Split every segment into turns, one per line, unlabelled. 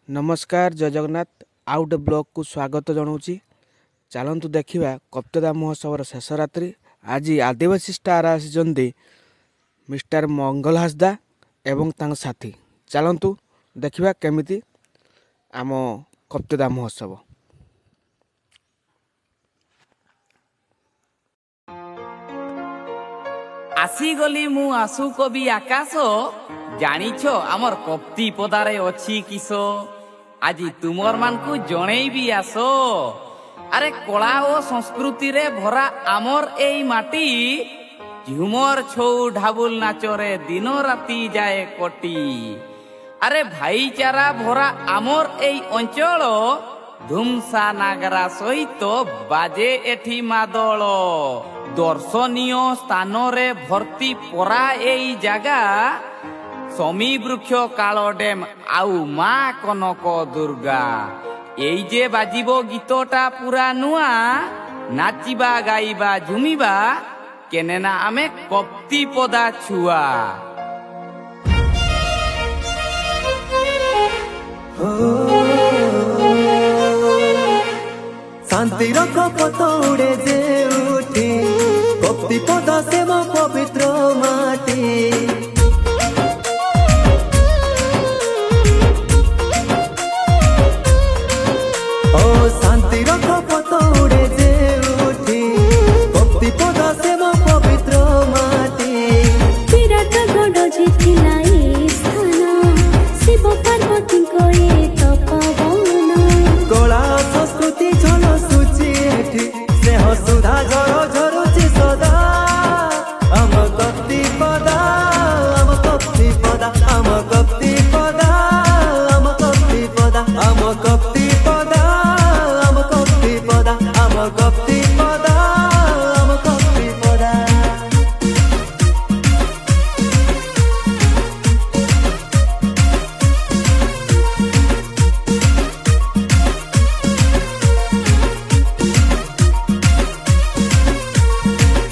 नमस्कार जय Jagannath out blog को स्वागत जनाऊँगी। चलतु देखा कप्तदा महोत्सव शेष रात्रि। आज आदिवासी स्टार आसी मिस्टर मंगल हासदा एवं तांग साथी। चलतु देखा केमिति आम कप्तदा महोत्सव।
आसीगली मु आसु कवि आकाश जानिछ आमर कप्ती पदारे अछि किसो आज तुमर मान को जणेबी आसो। अरे कला ओ संस्कृति रे भरा आमर एई माटी झुमर छौ ढाबुल नाचरे दिन राति जाए कोटी। अरे भाईचारा भरा आमर एई अंचल धुमसा नागरा सहित बाजे एठी मादल। दर्शनीय स्थान रे भर्ती परा एई जागा समी वृक्ष काल डेम आउ माँ कनक दुर्गा। एई जे बाजिबो गीतटा पूरा नुआ नाचिबा गाइबा झुमिबा केनेना आमे कप्ती पदा छुआ।
शांति रखो पतौड़े जे उठी कप्ती पदा से मो पवित्र माटी। ओ शांति रखो पतौड़े जे उठी कप्ती पदा से मो पवित्र माटी।
विराट गढ़ जिथिला ए स्थान शिव पार्वती को ए तपोवन।
कला संस्कृति झल सुची एठी स्नेह सुधा झर झरुची सदा। आम कप्ती पदा आम कप्ती पदा आम कप्ती पदा आम कप्ती पदा आम कप्ती पदा आम कप्ती पदा आम कप्ती पदा आम कप्ती पदा।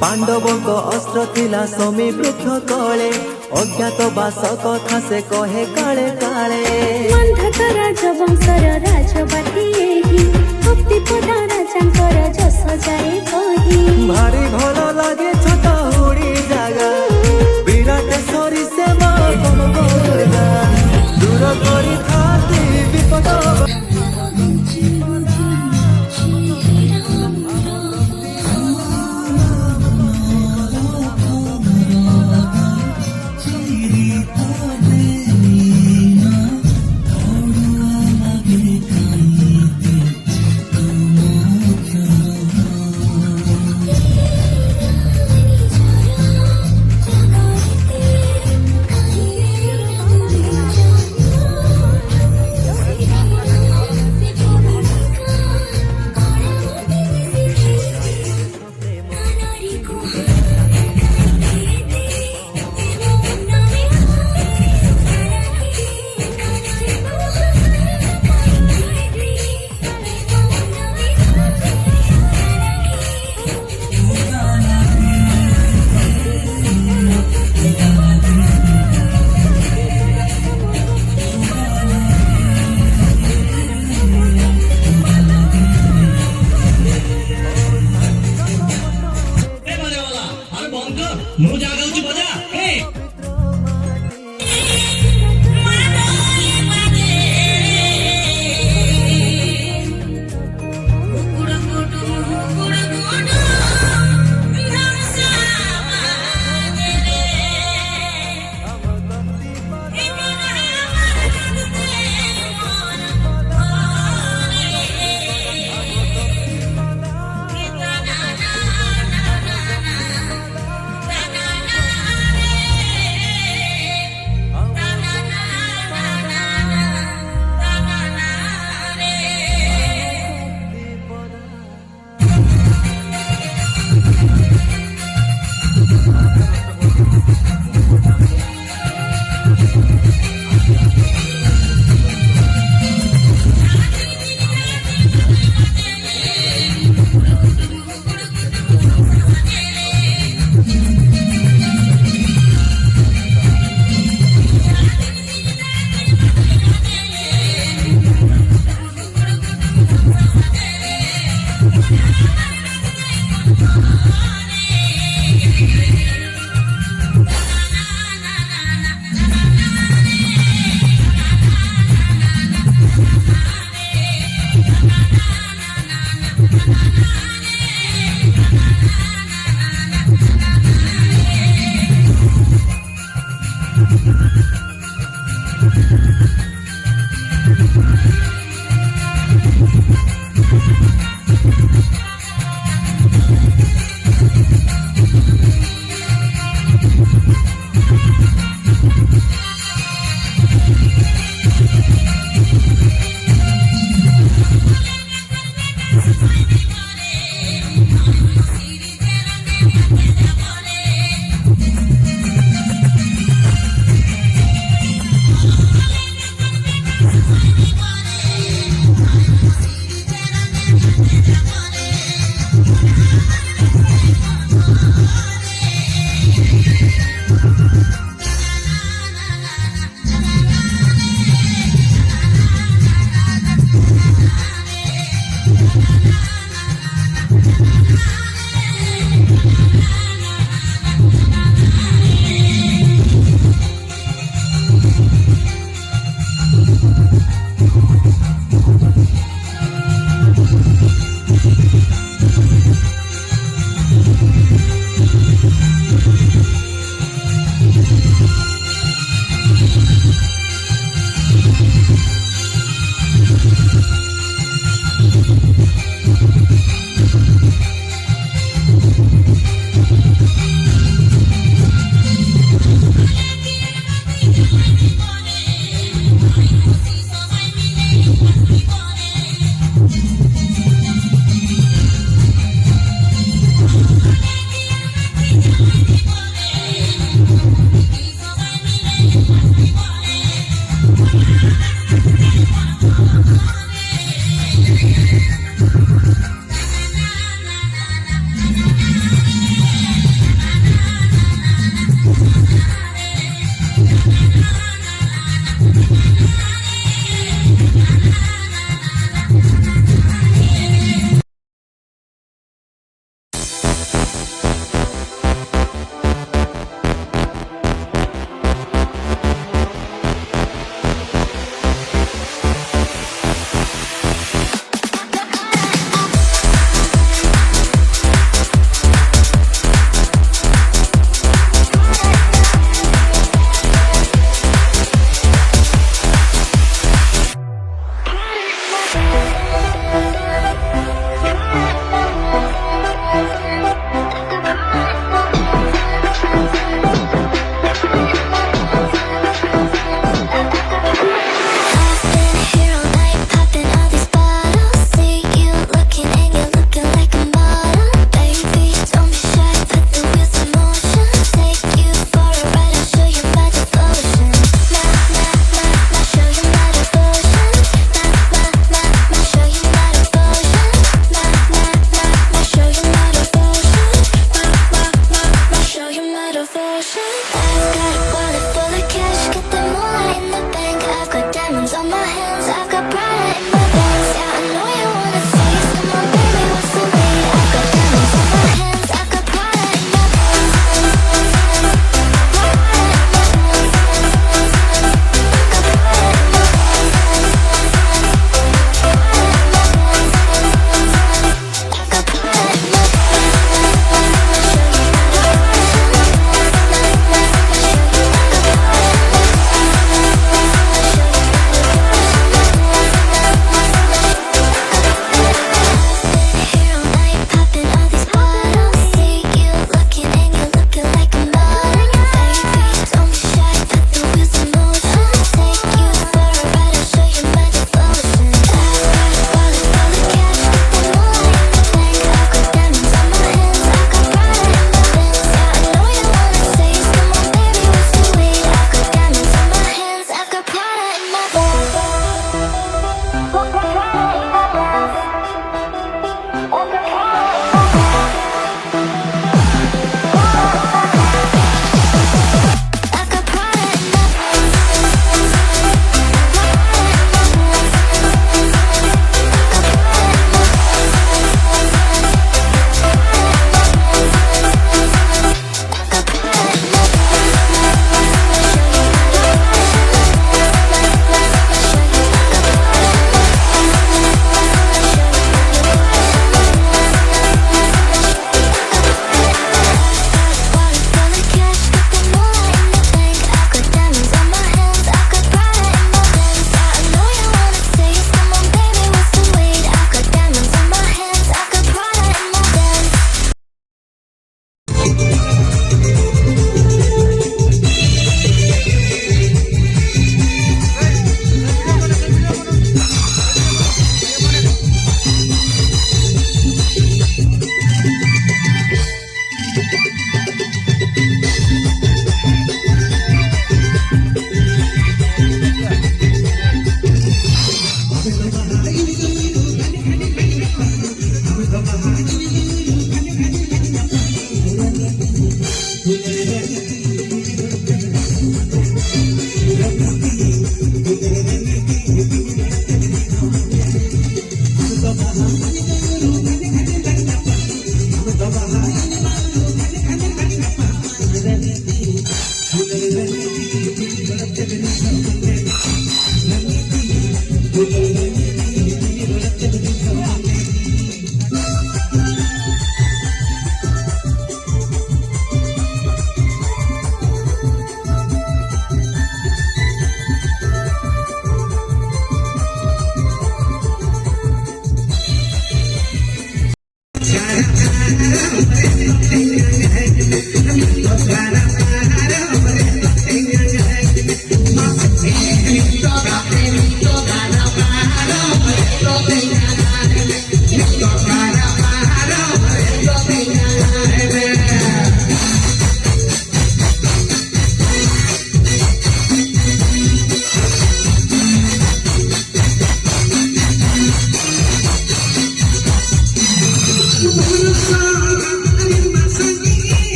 पांडवों अस्त्र थिला समी वृक्ष कले अज्ञात बास कथा से कहे काले काले।
मन्धत राजवंशर राजबाटी एही कप्ती पदा राजांकर जस जाए कही।
भारी भल लागे छोटा हुड़ी जागा विराट सरी से माकम दुर्गा दूर करी थाती विपद।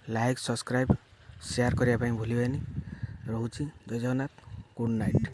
लाइक सब्सक्राइब शेयर करने भूलें। रोची जय जगन्नाथ गुड नाइट।